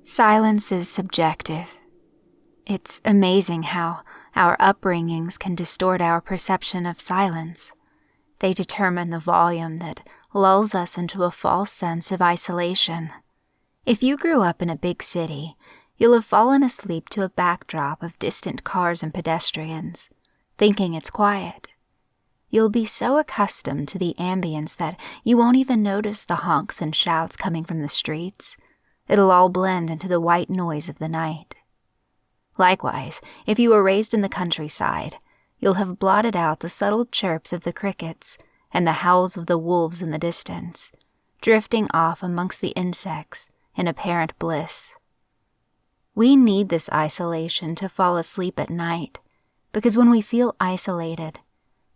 Silence is subjective. It's amazing how our upbringings can distort our perception of silence. They determine the volume that lulls us into a false sense of isolation. If you grew up in a big city, you'll have fallen asleep to a backdrop of distant cars and pedestrians, thinking it's quiet. You'll be so accustomed to the ambience that you won't even notice the honks and shouts coming from the streets. It'll all blend into the white noise of the night. Likewise, if you were raised in the countryside, you'll have blotted out the subtle chirps of the crickets and the howls of the wolves in the distance, drifting off amongst the insects in apparent bliss. We need this isolation to fall asleep at night, because when we feel isolated,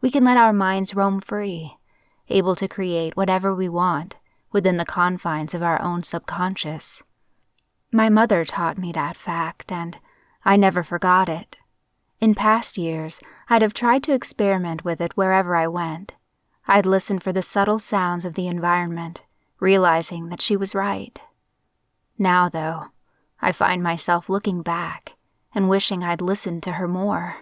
we can let our minds roam free, able to create whatever we want within the confines of our own subconscious. My mother taught me that fact, and I never forgot it. In past years, I'd have tried to experiment with it wherever I went. I'd listen for the subtle sounds of the environment, realizing that she was right. Now, though, I find myself looking back and wishing I'd listened to her more.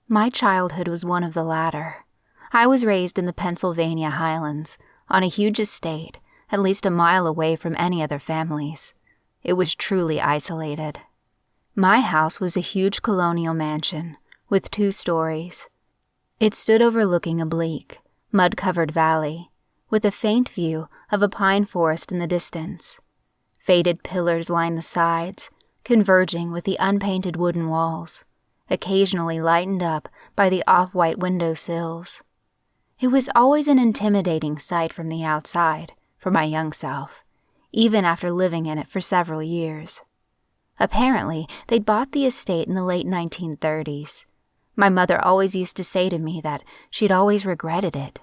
My childhood was one of the latter. I was raised in the Pennsylvania Highlands, on a huge estate, at least a mile away from any other families. It was truly isolated. My house was a huge colonial mansion, with 2 stories. It stood overlooking a bleak, mud-covered valley, with a faint view of a pine forest in the distance. Faded pillars lined the sides, converging with the unpainted wooden walls, occasionally lightened up by the off-white window sills. It was always an intimidating sight from the outside, for my young self, even after living in it for several years. Apparently, they'd bought the estate in the late 1930s. My mother always used to say to me that she'd always regretted it.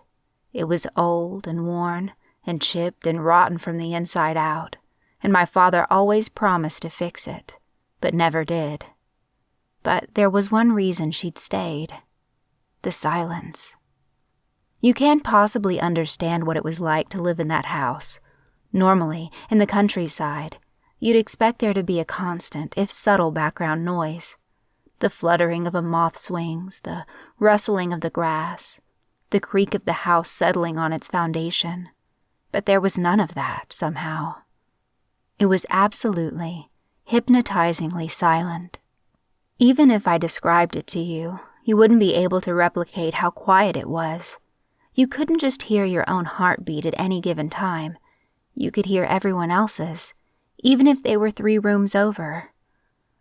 It was old and worn and chipped and rotten from the inside out, and my father always promised to fix it, but never did. But there was one reason she'd stayed: the silence. You can't possibly understand what it was like to live in that house. Normally, in the countryside, you'd expect there to be a constant, if subtle, background noise. The fluttering of a moth's wings, the rustling of the grass, the creak of the house settling on its foundation. But there was none of that, somehow. It was absolutely, hypnotizingly silent. Even if I described it to you, you wouldn't be able to replicate how quiet it was. You couldn't just hear your own heartbeat at any given time. You could hear everyone else's, even if they were 3 rooms over.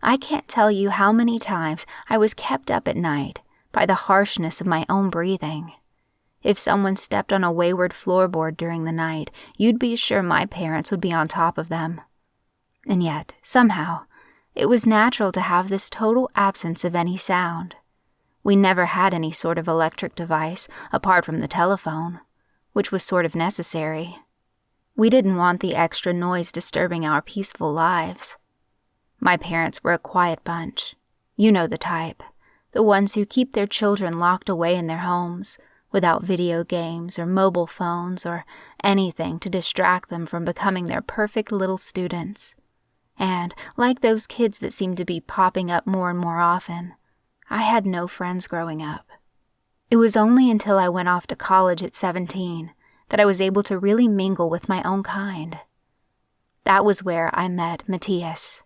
I can't tell you how many times I was kept up at night by the harshness of my own breathing. If someone stepped on a wayward floorboard during the night, you'd be sure my parents would be on top of them. And yet, somehow, it was natural to have this total absence of any sound. We never had any sort of electric device apart from the telephone, which was sort of necessary. We didn't want the extra noise disturbing our peaceful lives. My parents were a quiet bunch. You know the type. The ones who keep their children locked away in their homes, without video games or mobile phones or anything to distract them from becoming their perfect little students. And, like those kids that seem to be popping up more and more often, I had no friends growing up. It was only until I went off to college at 17 that I was able to really mingle with my own kind. That was where I met Matthias.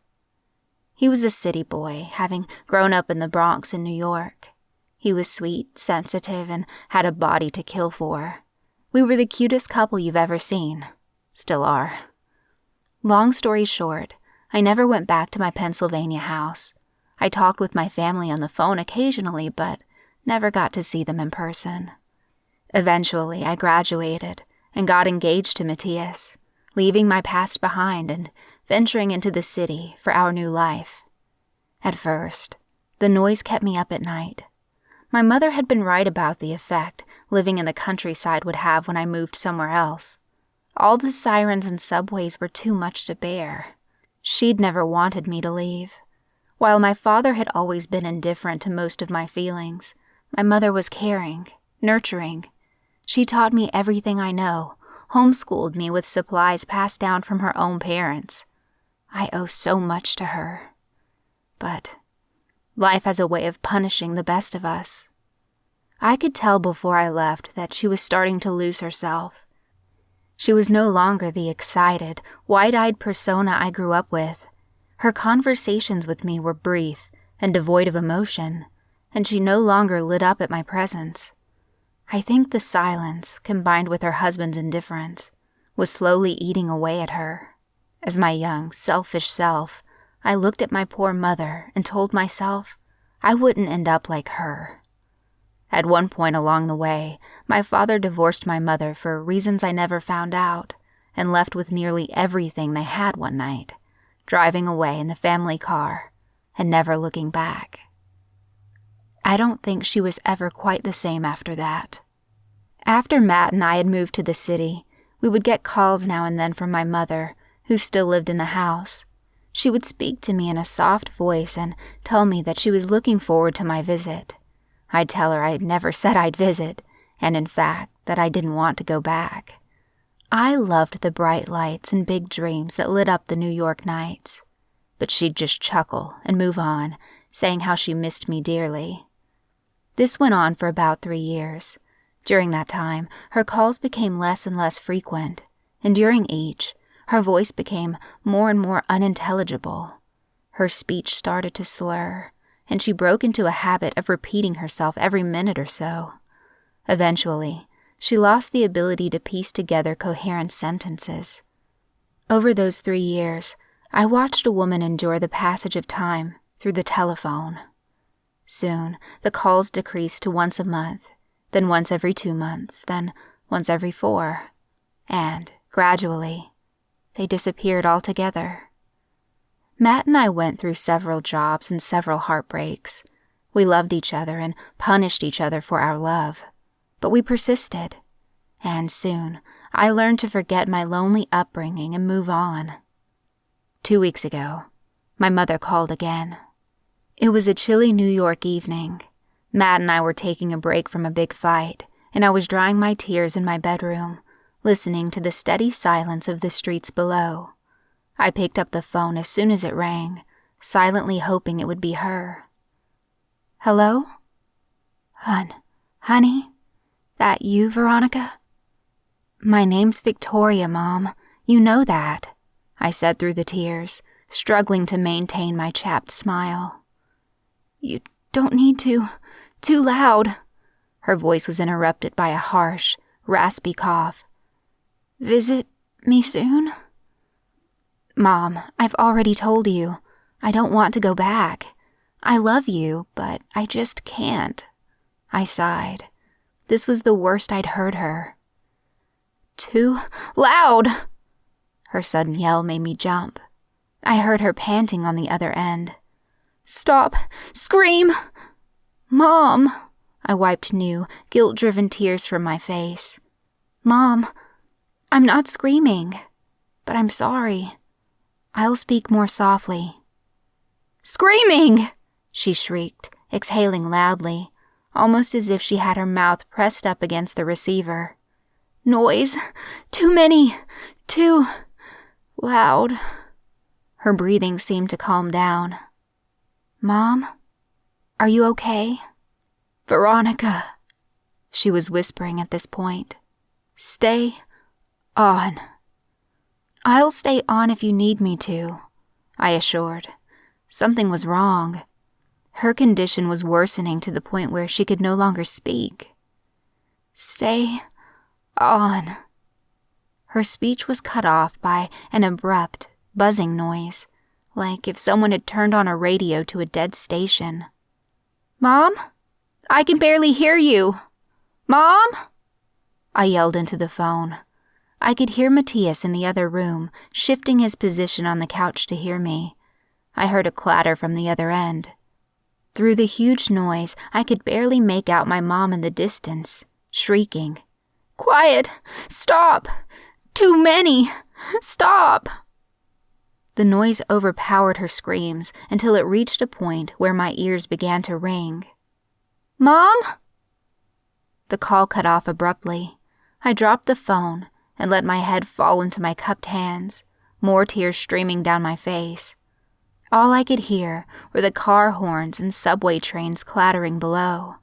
He was a city boy, having grown up in the Bronx in New York. He was sweet, sensitive, and had a body to kill for. We were the cutest couple you've ever seen. Still are. Long story short, I never went back to my Pennsylvania house. I talked with my family on the phone occasionally, but never got to see them in person. Eventually, I graduated and got engaged to Matthias, leaving my past behind and venturing into the city for our new life. At first, the noise kept me up at night. My mother had been right about the effect living in the countryside would have when I moved somewhere else. All the sirens and subways were too much to bear. She'd never wanted me to leave. While my father had always been indifferent to most of my feelings, my mother was caring, nurturing. She taught me everything I know, homeschooled me with supplies passed down from her own parents. I owe so much to her. But life has a way of punishing the best of us. I could tell before I left that she was starting to lose herself. She was no longer the excited, wide-eyed persona I grew up with. Her conversations with me were brief and devoid of emotion, and she no longer lit up at my presence. I think the silence, combined with her husband's indifference, was slowly eating away at her. As my young, selfish self, I looked at my poor mother and told myself I wouldn't end up like her. At one point along the way, my father divorced my mother for reasons I never found out, and left with nearly everything they had one night, driving away in the family car and never looking back. I don't think she was ever quite the same after that. After Matt and I had moved to the city, we would get calls now and then from my mother, who still lived in the house. She would speak to me in a soft voice and tell me that she was looking forward to my visit. I'd tell her I'd never said I'd visit, and in fact, that I didn't want to go back. I loved the bright lights and big dreams that lit up the New York nights. But she'd just chuckle and move on, saying how she missed me dearly. This went on for about 3 years. During that time, her calls became less and less frequent, and during each, her voice became more and more unintelligible. Her speech started to slur, and she broke into a habit of repeating herself every minute or so. Eventually, she lost the ability to piece together coherent sentences. Over those 3 years, I watched a woman endure the passage of time through the telephone. Soon, the calls decreased to once a month, then once every 2 months, then once every 4, and, gradually, they disappeared altogether. Matt and I went through several jobs and several heartbreaks. We loved each other and punished each other for our love. But we persisted, and soon I learned to forget my lonely upbringing and move on. 2 weeks ago, my mother called again. It was a chilly New York evening. Matt and I were taking a break from a big fight, and I was drying my tears in my bedroom, listening to the steady silence of the streets below. I picked up the phone as soon as it rang, silently hoping it would be her. "Hello? Honey? That you, Veronica?" "My name's Victoria, Mom. You know that," I said through the tears, struggling to maintain my chapped smile. "You don't need to. Too loud." Her voice was interrupted by a harsh, raspy cough. "Visit me soon?" "Mom, I've already told you. I don't want to go back. I love you, but I just can't." I sighed. This was the worst I'd heard her. "Too loud!" Her sudden yell made me jump. I heard her panting on the other end. "Stop! Scream!" "Mom!" I wiped new, guilt-driven tears from my face. "Mom, I'm not screaming, but I'm sorry. I'll speak more softly." "Screaming!" she shrieked, exhaling loudly, almost as if she had her mouth pressed up against the receiver. "Noise! Too many! Too loud!" Her breathing seemed to calm down. "Mom, are you okay?" "Veronica," she was whispering at this point. "Stay on." "I'll stay on if you need me to," I assured. Something was wrong. Her condition was worsening to the point where she could no longer speak. "Stay on." Her speech was cut off by an abrupt, buzzing noise, like if someone had turned on a radio to a dead station. "Mom? I can barely hear you. Mom?" I yelled into the phone. I could hear Matthias in the other room, shifting his position on the couch to hear me. I heard a clatter from the other end. Through the huge noise, I could barely make out my mom in the distance, shrieking, "Quiet! Stop! Too many! Stop!" The noise overpowered her screams until it reached a point where my ears began to ring. "Mom?" The call cut off abruptly. I dropped the phone and let my head fall into my cupped hands, more tears streaming down my face. All I could hear were the car horns and subway trains clattering below.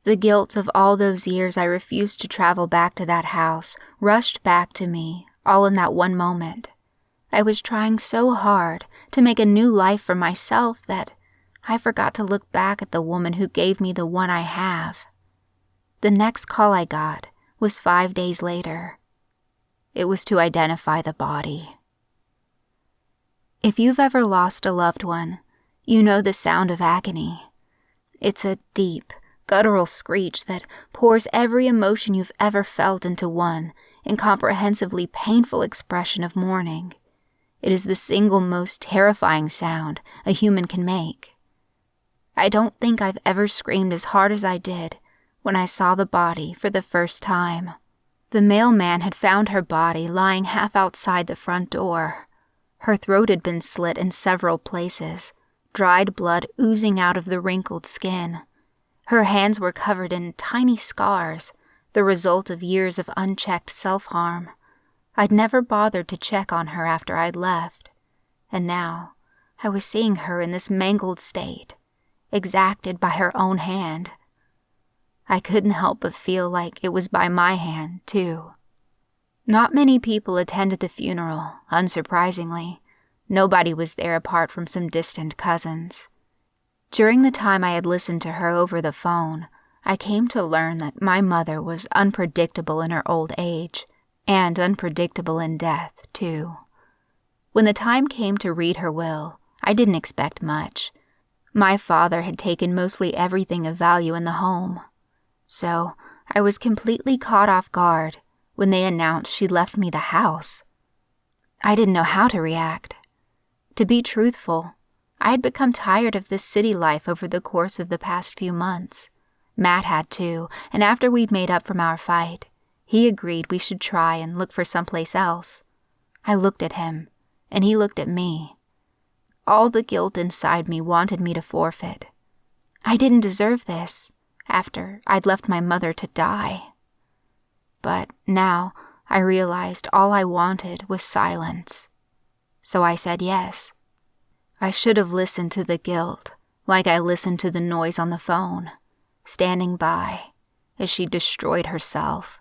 The guilt of all those years I refused to travel back to that house rushed back to me, all in that one moment. I was trying so hard to make a new life for myself that I forgot to look back at the woman who gave me the one I have. The next call I got was 5 days later. It was to identify the body. If you've ever lost a loved one, you know the sound of agony. It's a deep, guttural screech that pours every emotion you've ever felt into one incomprehensibly painful expression of mourning. It is the single most terrifying sound a human can make. I don't think I've ever screamed as hard as I did when I saw the body for the first time. The mailman had found her body lying half outside the front door. Her throat had been slit in several places, dried blood oozing out of the wrinkled skin. Her hands were covered in tiny scars, the result of years of unchecked self-harm. I'd never bothered to check on her after I'd left, and now I was seeing her in this mangled state, exacted by her own hand. I couldn't help but feel like it was by my hand, too. Not many people attended the funeral, unsurprisingly. Nobody was there apart from some distant cousins. During the time I had listened to her over the phone, I came to learn that my mother was unpredictable in her old age, and unpredictable in death, too. When the time came to read her will, I didn't expect much. My father had taken mostly everything of value in the home. So I was completely caught off guard when they announced she'd left me the house. I didn't know how to react. To be truthful, I had become tired of this city life over the course of the past few months. Matt had too, and after we'd made up from our fight, he agreed we should try and look for someplace else. I looked at him, and he looked at me. All the guilt inside me wanted me to forfeit. I didn't deserve this, after I'd left my mother to die. But now I realized all I wanted was silence. So I said yes. I should have listened to the guilt, like I listened to the noise on the phone, standing by as she destroyed herself.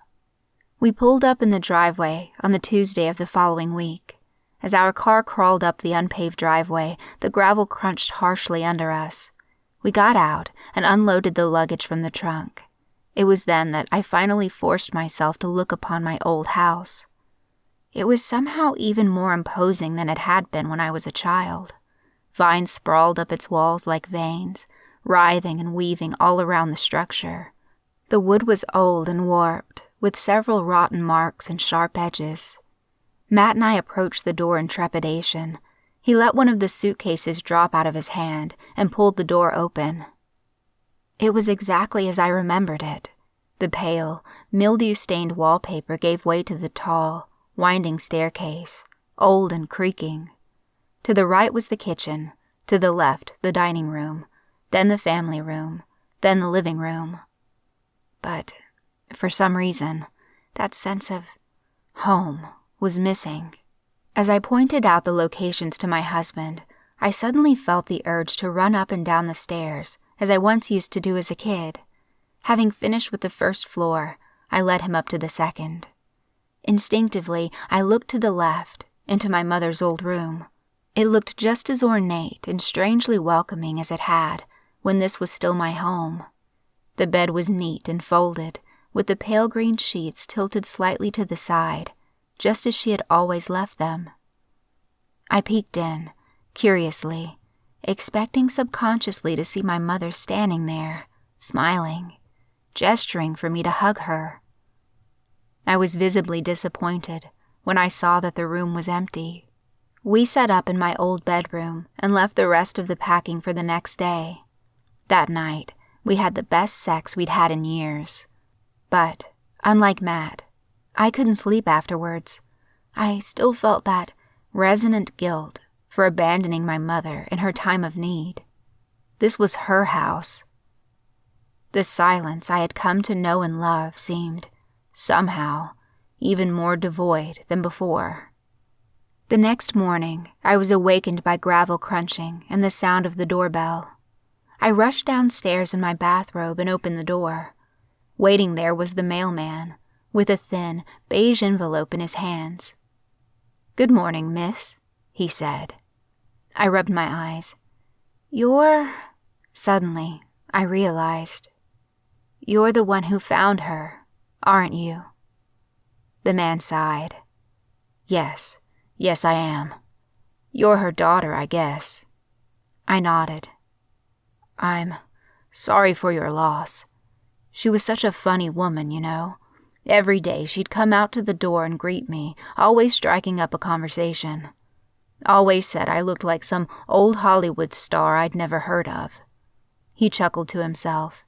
We pulled up in the driveway on the Tuesday of the following week. As our car crawled up the unpaved driveway, the gravel crunched harshly under us. We got out and unloaded the luggage from the trunk. It was then that I finally forced myself to look upon my old house. It was somehow even more imposing than it had been when I was a child. Vines sprawled up its walls like veins, writhing and weaving all around the structure. The wood was old and warped, with several rotten marks and sharp edges. Matt and I approached the door in trepidation. He let one of the suitcases drop out of his hand and pulled the door open. It was exactly as I remembered it. The pale, mildew-stained wallpaper gave way to the tall, winding staircase, old and creaking. To the right was the kitchen, to the left the dining room, then the family room, then the living room. But, for some reason, that sense of home was missing. As I pointed out the locations to my husband, I suddenly felt the urge to run up and down the stairs, as I once used to do as a kid. Having finished with the first floor, I led him up to the second. Instinctively, I looked to the left, into my mother's old room. It looked just as ornate and strangely welcoming as it had when this was still my home. The bed was neat and folded, with the pale green sheets tilted slightly to the side, just as she had always left them. I peeked in, curiously, expecting subconsciously to see my mother standing there, smiling, gesturing for me to hug her. I was visibly disappointed when I saw that the room was empty. We set up in my old bedroom and left the rest of the packing for the next day. That night, we had the best sex we'd had in years. But, unlike Matt, I couldn't sleep afterwards. I still felt that resonant guilt for abandoning my mother in her time of need. This was her house. The silence I had come to know and love seemed, somehow, even more devoid than before. The next morning, I was awakened by gravel crunching and the sound of the doorbell. I rushed downstairs in my bathrobe and opened the door. Waiting there was the mailman, with a thin, beige envelope in his hands. "Good morning, miss," he said. I rubbed my eyes. "You're—" Suddenly, I realized. "You're the one who found her, aren't you?" The man sighed. Yes, I am. You're her daughter, I guess." I nodded. "I'm sorry for your loss. She was such a funny woman, you know. Every day she'd come out to the door and greet me, always striking up a conversation. Always said I looked like some old Hollywood star I'd never heard of." He chuckled to himself.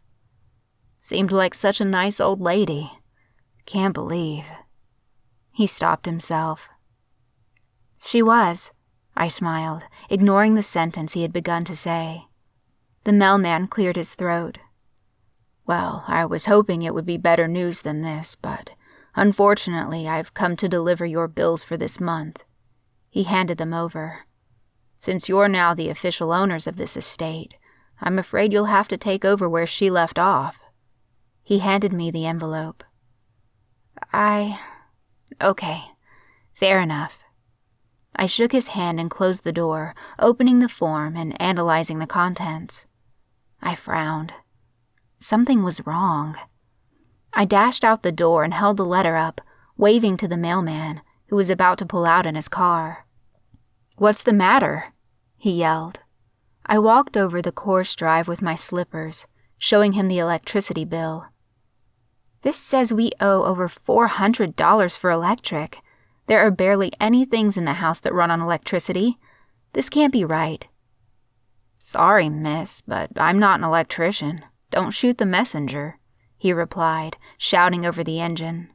"Seemed like such a nice old lady. Can't believe." He stopped himself. "She was," I smiled, ignoring the sentence he had begun to say. The mailman cleared his throat. "Well, I was hoping it would be better news than this, but unfortunately I've come to deliver your bills for this month." He handed them over. "Since you're now the official owners of this estate, I'm afraid you'll have to take over where she left off." He handed me the envelope. Okay, fair enough." I shook his hand and closed the door, opening the form and analyzing the contents. I frowned. Something was wrong. I dashed out the door and held the letter up, waving to the mailman, who was about to pull out in his car. "What's the matter?" he yelled. I walked over the course drive with my slippers, showing him the electricity bill. "This says we owe over $400 for electric. There are barely any things in the house that run on electricity. This can't be right." "Sorry, miss, but I'm not an electrician. Don't shoot the messenger," he replied, shouting over the engine.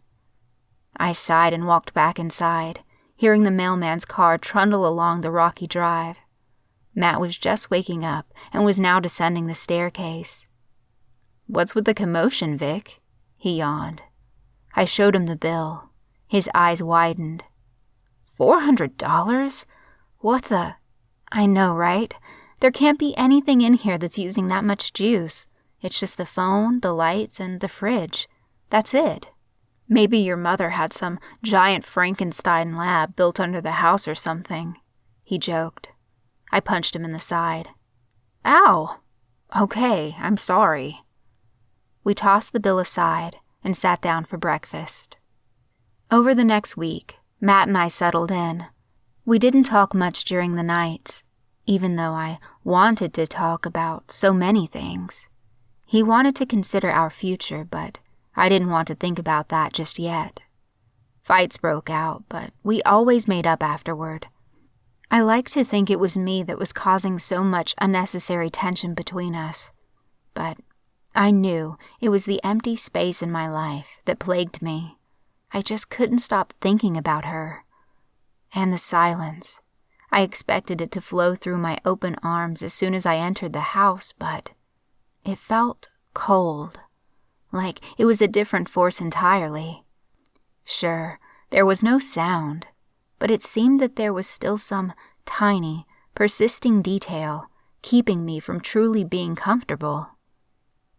I sighed and walked back inside, hearing the mailman's car trundle along the rocky drive. Matt was just waking up and was now descending the staircase. "What's with the commotion, Vic?" he yawned. I showed him the bill. His eyes widened. $400? What the— I know, right? There can't be anything in here that's using that much juice. It's just the phone, the lights, and the fridge. That's it. Maybe your mother had some giant Frankenstein lab built under the house or something," he joked. I punched him in the side. "Ow! Okay, I'm sorry." We tossed the bill aside and sat down for breakfast. Over the next week, Matt and I settled in. We didn't talk much during the nights, even though I wanted to talk about so many things. He wanted to consider our future, but I didn't want to think about that just yet. Fights broke out, but we always made up afterward. I like to think it was me that was causing so much unnecessary tension between us, but I knew it was the empty space in my life that plagued me. I just couldn't stop thinking about her. And the silence. I expected it to flow through my open arms as soon as I entered the house, but it felt cold, like it was a different force entirely. Sure, there was no sound, but it seemed that there was still some tiny, persisting detail keeping me from truly being comfortable.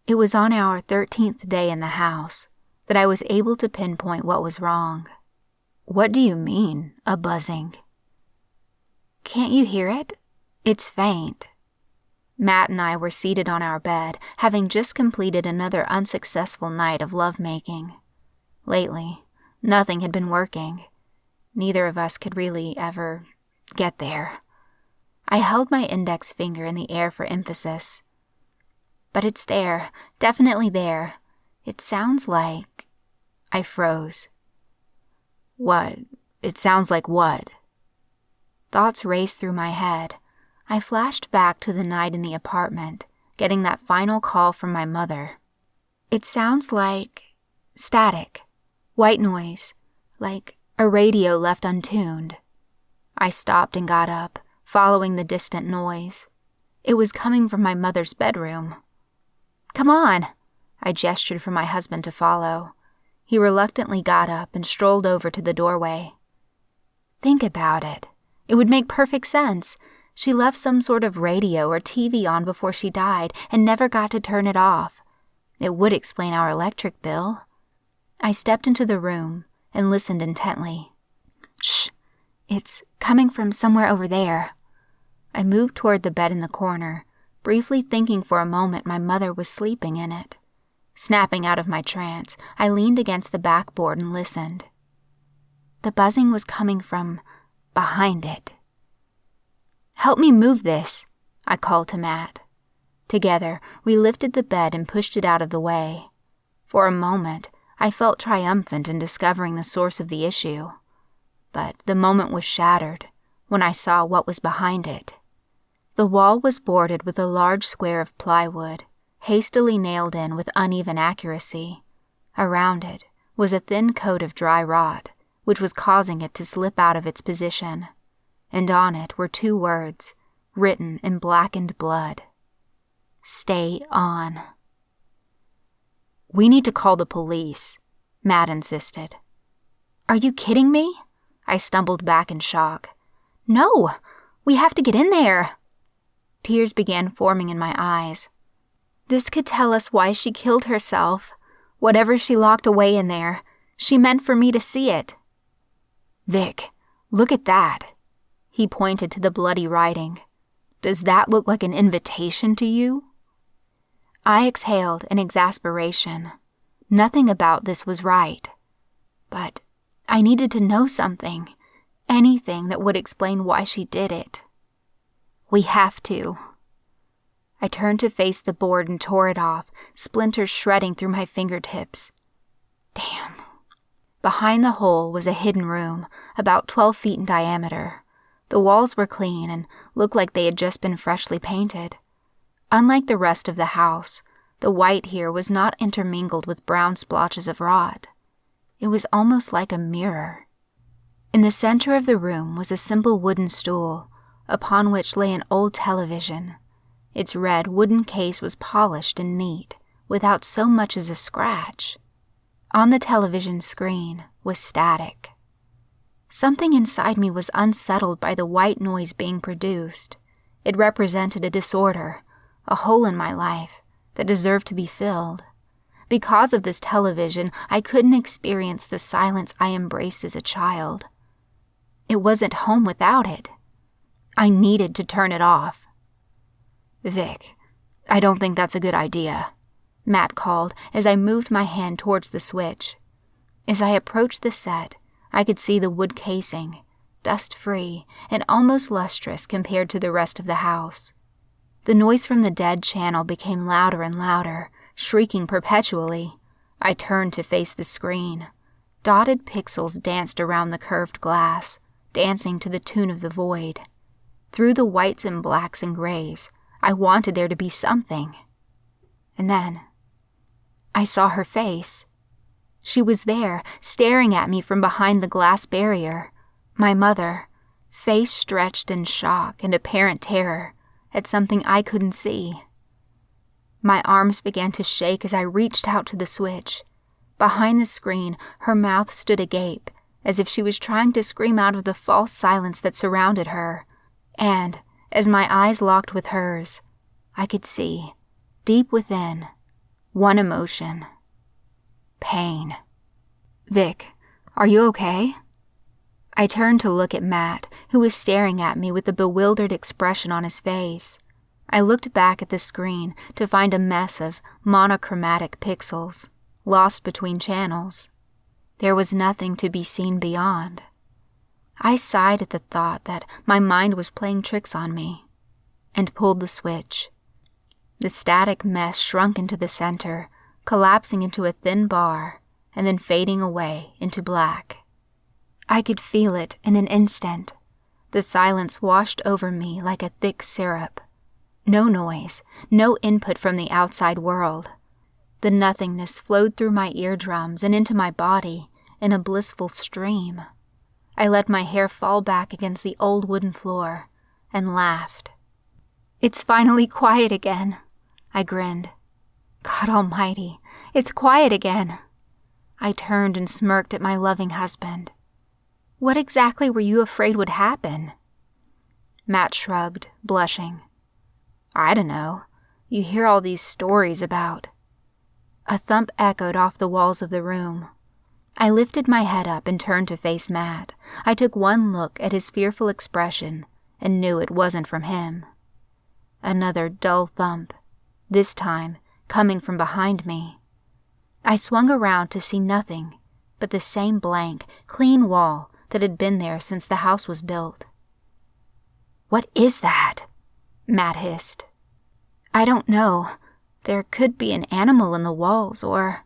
It was on our 13th day in the house that I was able to pinpoint what was wrong. "What do you mean, a buzzing?" "Can't you hear it? It's faint." Matt and I were seated on our bed, having just completed another unsuccessful night of lovemaking. Lately, nothing had been working. Neither of us could really ever get there. I held my index finger in the air for emphasis. "But it's there, definitely there. It sounds like—" I froze. "What? It sounds like what?" Thoughts raced through my head. I flashed back to the night in the apartment, getting that final call from my mother. "It sounds like static, white noise, like a radio left untuned." I stopped and got up, following the distant noise. It was coming from my mother's bedroom. "Come on!" I gestured for my husband to follow. He reluctantly got up and strolled over to the doorway. "Think about it. It would make perfect sense. She left some sort of radio or TV on before she died and never got to turn it off. It would explain our electric bill. I stepped into the room and listened intently. Shh, it's coming from somewhere over there. I moved toward the bed in the corner, briefly thinking for a moment my mother was sleeping in it. Snapping out of my trance, I leaned against the backboard and listened. The buzzing was coming from behind it. "Help me move this," I called to Matt. Together, we lifted the bed and pushed it out of the way. For a moment, I felt triumphant in discovering the source of the issue. But the moment was shattered when I saw what was behind it. The wall was boarded with a large square of plywood, hastily nailed in with uneven accuracy. Around it was a thin coat of dry rot, which was causing it to slip out of its position. And on it were 2 words, written in blackened blood. "Stay on." "We need to call the police," Matt insisted. "Are you kidding me?" I stumbled back in shock. "No, we have to get in there." Tears began forming in my eyes. This could tell us why she killed herself. Whatever she locked away in there, she meant for me to see it. "Vic, look at that." He pointed to the bloody writing. "Does that look like an invitation to you?" I exhaled in exasperation. Nothing about this was right. But I needed to know something, anything that would explain why she did it. "We have to." I turned to face the board and tore it off, splinters shredding through my fingertips. Damn. Behind the hole was a hidden room, about 12 feet in diameter. The walls were clean and looked like they had just been freshly painted. Unlike the rest of the house, the white here was not intermingled with brown splotches of rot. It was almost like a mirror. In the center of the room was a simple wooden stool, upon which lay an old television. Its red wooden case was polished and neat, without so much as a scratch. On the television screen was static. Something inside me was unsettled by the white noise being produced. It represented a disorder, a hole in my life that deserved to be filled. Because of this television, I couldn't experience the silence I embraced as a child. It wasn't home without it. I needed to turn it off. "Vic, I don't think that's a good idea," Matt called as I moved my hand towards the switch. As I approached the set, I could see the wood casing, dust-free and almost lustrous compared to the rest of the house. The noise from the dead channel became louder and louder, shrieking perpetually. I turned to face the screen. Dotted pixels danced around the curved glass, dancing to the tune of the void. Through the whites and blacks and grays, I wanted there to be something. And then I saw her face. She was there, staring at me from behind the glass barrier. My mother, face stretched in shock and apparent terror at something I couldn't see. My arms began to shake as I reached out to the switch. Behind the screen, her mouth stood agape, as if she was trying to scream out of the false silence that surrounded her. And as my eyes locked with hers, I could see, deep within, one emotion. Pain. "Vic, are you okay?" I turned to look at Matt, who was staring at me with a bewildered expression on his face. I looked back at the screen to find a mess of monochromatic pixels, lost between channels. There was nothing to be seen beyond. I sighed at the thought that my mind was playing tricks on me, and pulled the switch. The static mess shrunk into the center, collapsing into a thin bar, and then fading away into black. I could feel it in an instant. The silence washed over me like a thick syrup. No noise, no input from the outside world. The nothingness flowed through my eardrums and into my body in a blissful stream. I let my hair fall back against the old wooden floor and laughed. "It's finally quiet again," I grinned. "God almighty, it's quiet again." I turned and smirked at my loving husband. "What exactly were you afraid would happen?" Matt shrugged, blushing. I don't know. You hear all these stories about. A thump echoed off the walls of the room. I lifted my head up and turned to face Matt. I took one look at his fearful expression and knew it wasn't from him. Another dull thump, this time coming from behind me. I swung around to see nothing but the same blank, clean wall that had been there since the house was built. "What is that?" Matt hissed. "I don't know. There could be an animal in the walls, or—"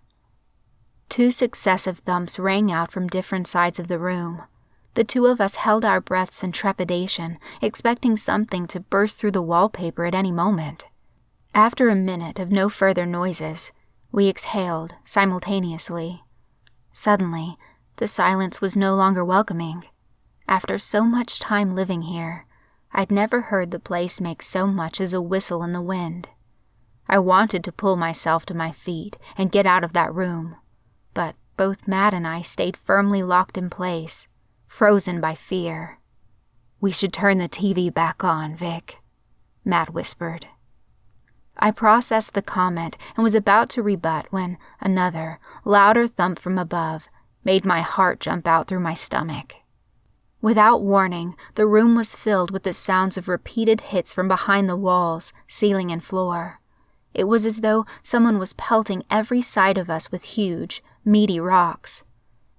Two successive thumps rang out from different sides of the room. The two of us held our breaths in trepidation, expecting something to burst through the wallpaper at any moment. After a minute of no further noises, we exhaled simultaneously. Suddenly, the silence was no longer welcoming. After so much time living here, I'd never heard the place make so much as a whistle in the wind. I wanted to pull myself to my feet and get out of that room, but both Matt and I stayed firmly locked in place, frozen by fear. "We should turn the TV back on, Vic," Matt whispered. I processed the comment and was about to rebut when another, louder thump from above made my heart jump out through my stomach. Without warning, the room was filled with the sounds of repeated hits from behind the walls, ceiling, and floor. It was as though someone was pelting every side of us with huge, meaty rocks.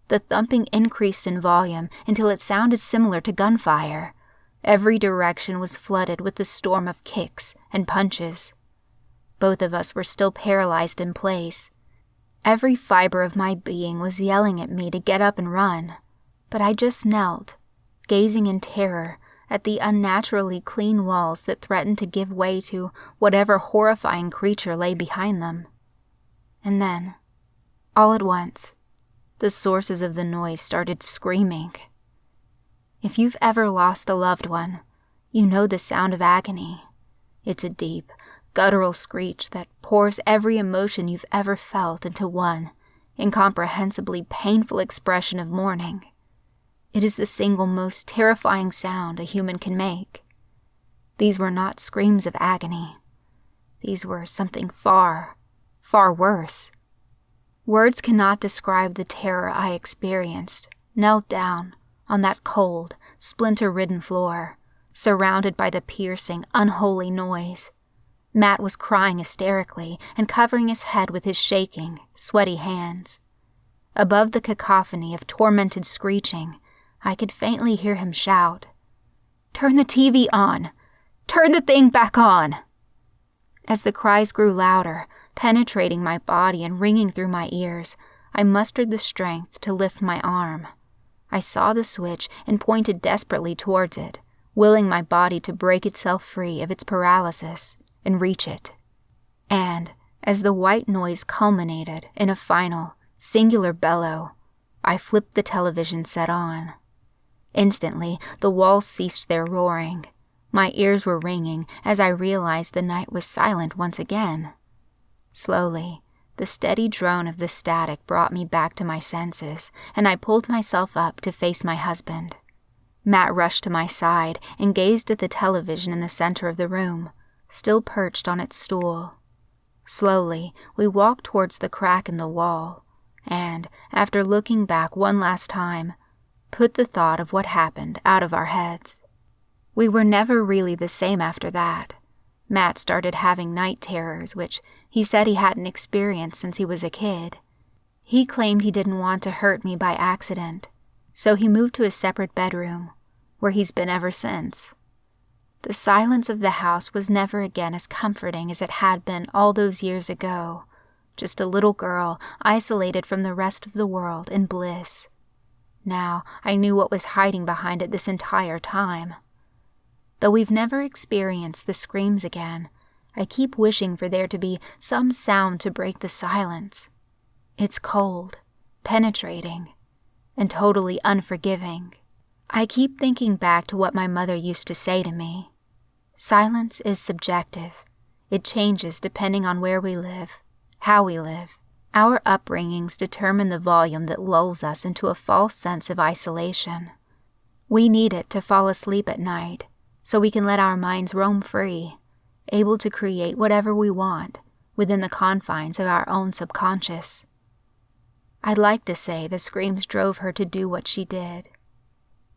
The thumping increased in volume until it sounded similar to gunfire. Every direction was flooded with the storm of kicks and punches. Both of us were still paralyzed in place. Every fiber of my being was yelling at me to get up and run, but I just knelt, gazing in terror at the unnaturally clean walls that threatened to give way to whatever horrifying creature lay behind them. And then, all at once, the sources of the noise started screaming. If you've ever lost a loved one, you know the sound of agony. It's a deep, guttural screech that pours every emotion you've ever felt into one incomprehensibly painful expression of mourning. It is the single most terrifying sound a human can make. These were not screams of agony. These were something far, far worse. Words cannot describe the terror I experienced, knelt down on that cold, splinter-ridden floor, surrounded by the piercing, unholy noise. Matt was crying hysterically and covering his head with his shaking, sweaty hands. Above the cacophony of tormented screeching, I could faintly hear him shout, "Turn the TV on! Turn the thing back on!" As the cries grew louder, penetrating my body and ringing through my ears, I mustered the strength to lift my arm. I saw the switch and pointed desperately towards it, willing my body to break itself free of its paralysis and reach it. And, as the white noise culminated in a final, singular bellow, I flipped the television set on. Instantly, the walls ceased their roaring. My ears were ringing as I realized the night was silent once again. Slowly, the steady drone of the static brought me back to my senses, and I pulled myself up to face my husband. Matt rushed to my side and gazed at the television in the center of the room, still perched on its stool. Slowly, we walked towards the crack in the wall, and, after looking back one last time, put the thought of what happened out of our heads. We were never really the same after that. Matt started having night terrors, which he said he hadn't experienced since he was a kid. He claimed he didn't want to hurt me by accident, so he moved to a separate bedroom, where he's been ever since. The silence of the house was never again as comforting as it had been all those years ago, just a little girl isolated from the rest of the world in bliss. Now I knew what was hiding behind it this entire time. Though we've never experienced the screams again, I keep wishing for there to be some sound to break the silence. It's cold, penetrating, and totally unforgiving. I keep thinking back to what my mother used to say to me. Silence is subjective. It changes depending on where we live, how we live. Our upbringings determine the volume that lulls us into a false sense of isolation. We need it to fall asleep at night, so we can let our minds roam free, able to create whatever we want within the confines of our own subconscious. I'd like to say the screams drove her to do what she did,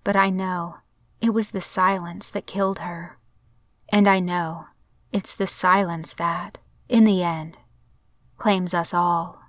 but I know it was the silence that killed her, and I know it's the silence that, in the end, claims us all.